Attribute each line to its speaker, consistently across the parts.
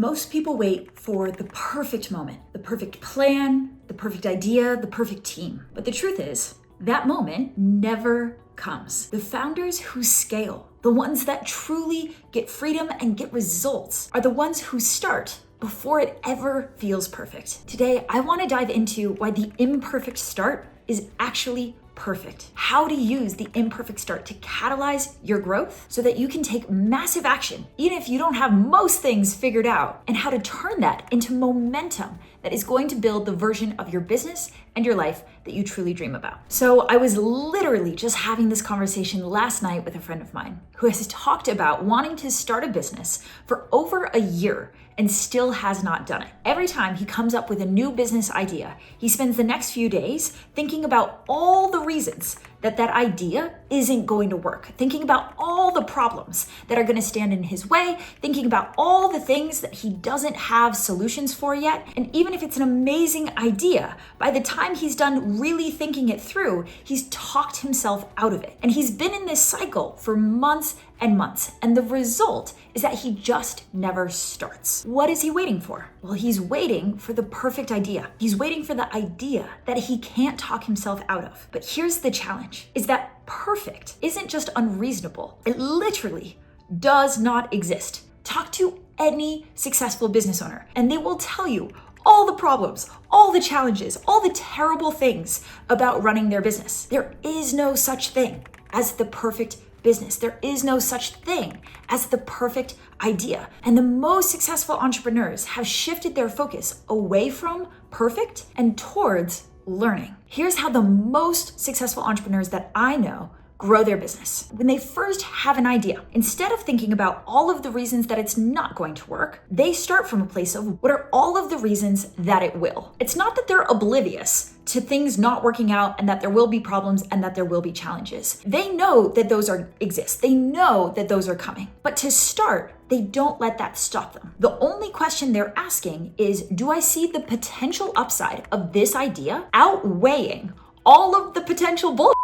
Speaker 1: Most people wait for the perfect moment, the perfect plan, the perfect idea, the perfect team. But the truth is, that moment never comes. The founders who scale, the ones that truly get freedom and get results, are the ones who start before it ever feels perfect. Today, I want to dive into why the imperfect start is actually perfect. How to use the imperfect start to catalyze your growth so that you can take massive action, even if you don't have most things figured out, and how to turn that into momentum that is going to build the version of your business and your life that you truly dream about. So I was literally just having this conversation last night with a friend of mine who has talked about wanting to start a business for over a year and still has not done it. Every time he comes up with a new business idea, he spends the next few days thinking about all the reasons that idea isn't going to work, thinking about all the problems that are going to stand in his way, thinking about all the things that he doesn't have solutions for yet. And even if it's an amazing idea, by the time he's done really thinking it through, he's talked himself out of it. And he's been in this cycle for months and months. And the result is that he just never starts. What is he waiting for? Well, he's waiting for the perfect idea. He's waiting for the idea that he can't talk himself out of. But here's the challenge, is that perfect isn't just unreasonable. It literally does not exist. Talk to any successful business owner and they will tell you all the problems, all the challenges, all the terrible things about running their business. There is no such thing as the perfect business. There is no such thing as the perfect idea. And the most successful entrepreneurs have shifted their focus away from perfect and towards learning. Here's how the most successful entrepreneurs that I know grow their business. When they first have an idea, instead of thinking about all of the reasons that it's not going to work, they start from a place of what are all of the reasons that it will. It's not that they're oblivious to things not working out and that there will be problems and that there will be challenges. They know that those exist. They know that those are coming. But to start, they don't let that stop them. The only question they're asking is, do I see the potential upside of this idea outweighing all of the potential bullshit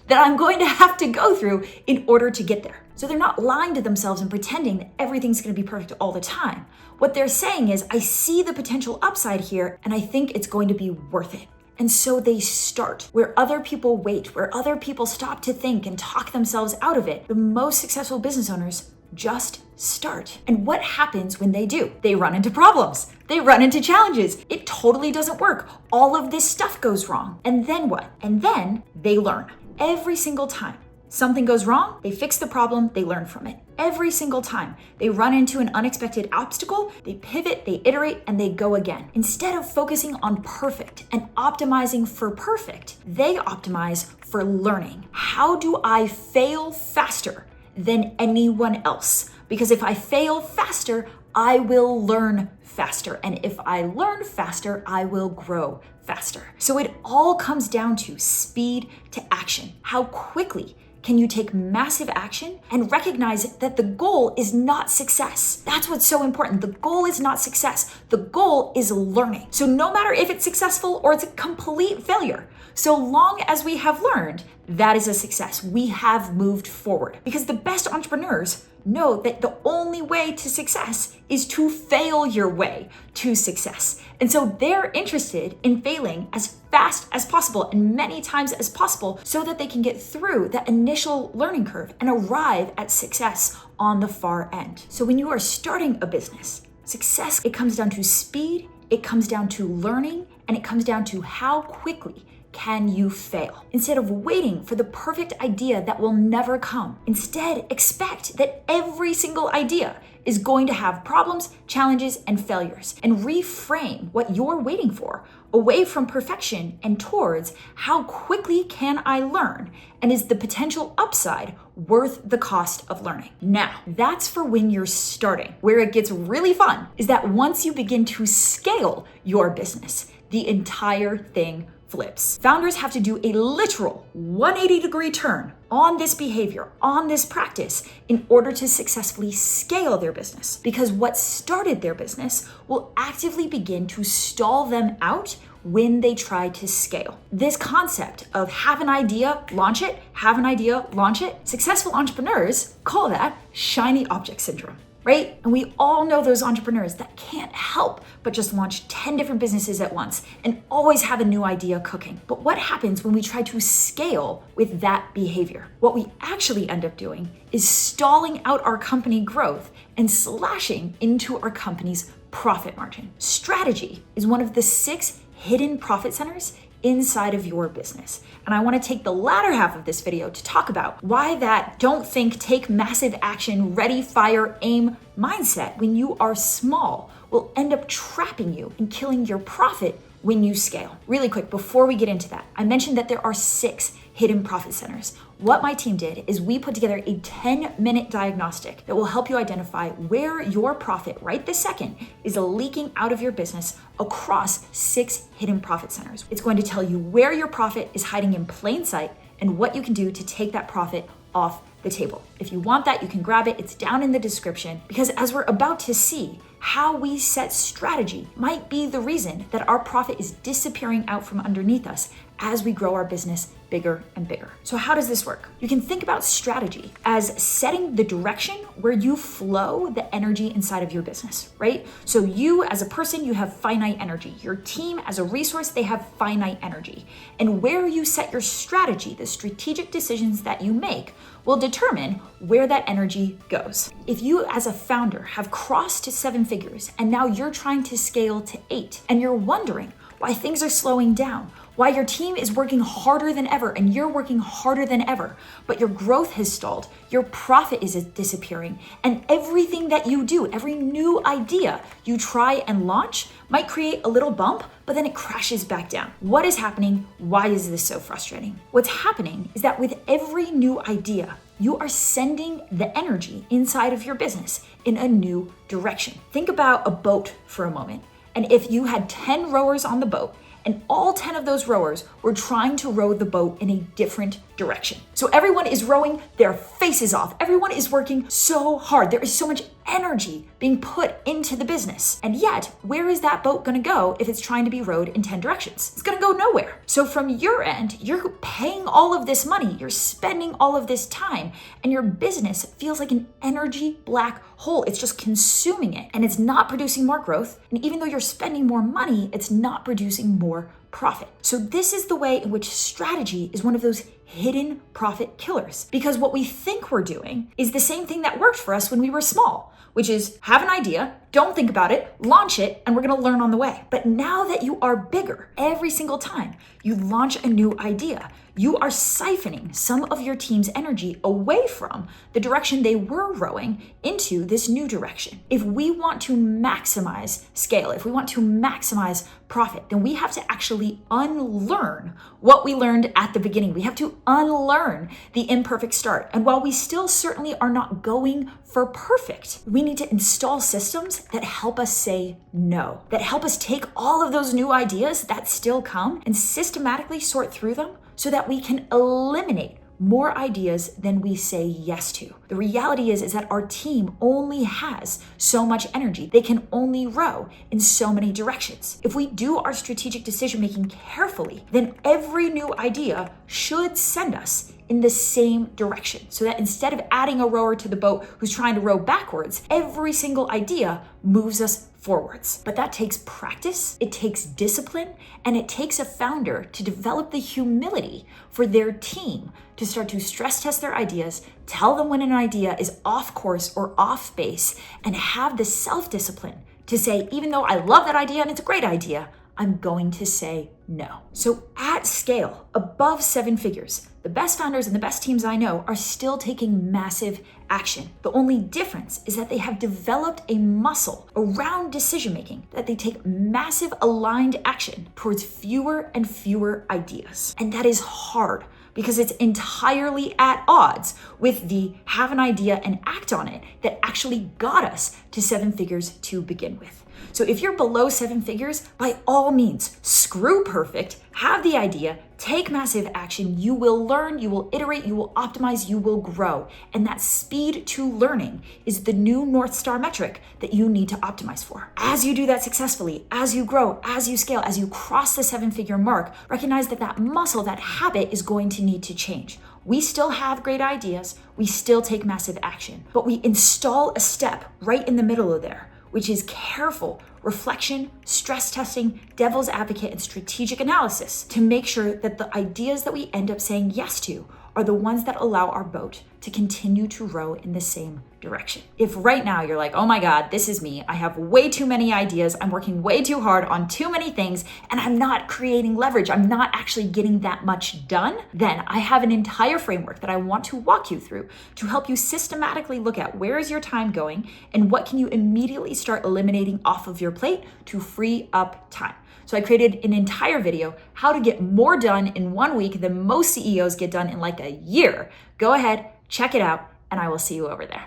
Speaker 1: that I'm going to have to go through in order to get there? So they're not lying to themselves and pretending that everything's going to be perfect all the time. What they're saying is, I see the potential upside here and I think it's going to be worth it. And so they start where other people wait, where other people stop to think and talk themselves out of it. The most successful business owners just start. And what happens when they do? They run into problems. They run into challenges. It totally doesn't work. All of this stuff goes wrong. And then what? And then they learn. Every single time something goes wrong, they fix the problem, they learn from it. Every single time they run into an unexpected obstacle, they pivot, they iterate, and they go again. Instead of focusing on perfect and optimizing for perfect, they optimize for learning. How do I fail faster than anyone else? Because if I fail faster, I will learn faster. And if I learn faster, I will grow faster. So it all comes down to speed to action. How quickly can you take massive action and recognize that the goal is not success? That's what's so important. The goal is not success. The goal is learning. So no matter if it's successful or it's a complete failure, so long as we have learned, that is a success. We have moved forward. Because the best entrepreneurs know that the only way to success is to fail your way to success. And so they're interested in failing as fast as possible and many times as possible so that they can get through that initial learning curve and arrive at success on the far end. So when you are starting a business, success, it comes down to speed, it comes down to learning, and it comes down to how quickly can you fail? Instead of waiting for the perfect idea that will never come, instead expect that every single idea is going to have problems, challenges, and failures, and reframe what you're waiting for away from perfection and towards how quickly can I learn, and is the potential upside worth the cost of learning? Now, that's for when you're starting. Where it gets really fun is that once you begin to scale your business, the entire thing flips. Founders have to do a literal 180-degree turn on this behavior, on this practice, in order to successfully scale their business. Because what started their business will actively begin to stall them out when they try to scale. This concept of have an idea, launch it, have an idea, launch it, successful entrepreneurs call that shiny object syndrome. right? And we all know those entrepreneurs that can't help but just launch 10 different businesses at once and always have a new idea cooking. But what happens when we try to scale with that behavior? What we actually end up doing is stalling out our company growth and slashing into our company's profit margin. Strategy is one of the 6 hidden profit centers inside of your business. And I want to take the latter half of this video to talk about why that don't think, take massive action, ready, fire, aim mindset when you are small will end up trapping you and killing your profit when you scale. Really quick, before we get into that, I mentioned that there are 6 hidden profit centers. What my team did is we put together a 10-minute diagnostic that will help you identify where your profit right this second is leaking out of your business across 6 hidden profit centers. It's going to tell you where your profit is hiding in plain sight and what you can do to take that profit off the table. If you want that, you can grab it. It's down in the description, because as we're about to see, how we set strategy might be the reason that our profit is disappearing out from underneath us as we grow our business bigger and bigger. So how does this work? You can think about strategy as setting the direction where you flow the energy inside of your business, right? So you as a person, you have finite energy. Your team as a resource, they have finite energy. And where you set your strategy, the strategic decisions that you make, will determine where that energy goes. If you as a founder have crossed to 7 figures and now you're trying to scale to 8 and you're wondering why things are slowing down, why your team is working harder than ever and you're working harder than ever, but your growth has stalled, your profit is disappearing, and everything that you do, every new idea you try and launch might create a little bump, but then it crashes back down. What is happening? Why is this so frustrating? What's happening is that with every new idea, you are sending the energy inside of your business in a new direction. Think about a boat for a moment. And if you had 10 rowers on the boat, and all 10 of those rowers were trying to row the boat in a different direction. So everyone is rowing their faces off. Everyone is working so hard. There is so much energy being put into the business. And yet, where is that boat gonna go if it's trying to be rowed in 10 directions? It's gonna go nowhere. So from your end, you're paying all of this money, you're spending all of this time, and your business feels like an energy black hole. It's just consuming it, and it's not producing more growth. And even though you're spending more money, it's not producing more profit. So this is the way in which strategy is one of those hidden profit killers, because what we think we're doing is the same thing that worked for us when we were small, which is have an idea, don't think about it, launch it, and we're gonna learn on the way. But now that you are bigger, every single time you launch a new idea, you are siphoning some of your team's energy away from the direction they were rowing into this new direction. If we want to maximize scale, if we want to maximize profit, then we have to actually unlearn what we learned at the beginning. We have to unlearn the imperfect start. And while we still certainly are not going for perfect, we need to install systems that help us say no, that help us take all of those new ideas that still come and systematically sort through them so that we can eliminate more ideas than we say yes to. The reality is that our team only has so much energy. They can only row in so many directions. If we do our strategic decision making carefully, then every new idea should send us in the same direction, so that instead of adding a rower to the boat who's trying to row backwards, every single idea moves us forwards. But that takes practice, it takes discipline, and it takes a founder to develop the humility for their team to start to stress test their ideas, tell them when an idea is off course or off base, and have the self-discipline to say, even though I love that idea and it's a great idea, I'm going to say no. So at scale, above 7 figures, the best founders and the best teams I know are still taking massive action. The only difference is that they have developed a muscle around decision making, that they take massive aligned action towards fewer and fewer ideas. And that is hard because it's entirely at odds with the have an idea and act on it that actually got us to 7 figures to begin with. So if you're below 7 figures, by all means, screw perfect, have the idea, take massive action. You will learn, you will iterate, you will optimize, you will grow. And that speed to learning is the new North Star metric that you need to optimize for. As you do that successfully, as you grow, as you scale, as you cross the 7-figure mark, recognize that that muscle, that habit is going to need to change. We still have great ideas, we still take massive action, but we install a step right in the middle of there, which is careful reflection, stress testing, devil's advocate, and strategic analysis to make sure that the ideas that we end up saying yes to are the ones that allow our boat to continue to row in the same direction. If right now you're like, oh my God, this is me, I have way too many ideas, I'm working way too hard on too many things, and I'm not creating leverage, I'm not actually getting that much done, then I have an entire framework that I want to walk you through to help you systematically look at where is your time going and what can you immediately start eliminating off of your plate to free up time. So I created an entire video, how to get more done in 1 week than most CEOs get done in like a year. Go ahead, check it out, and I will see you over there.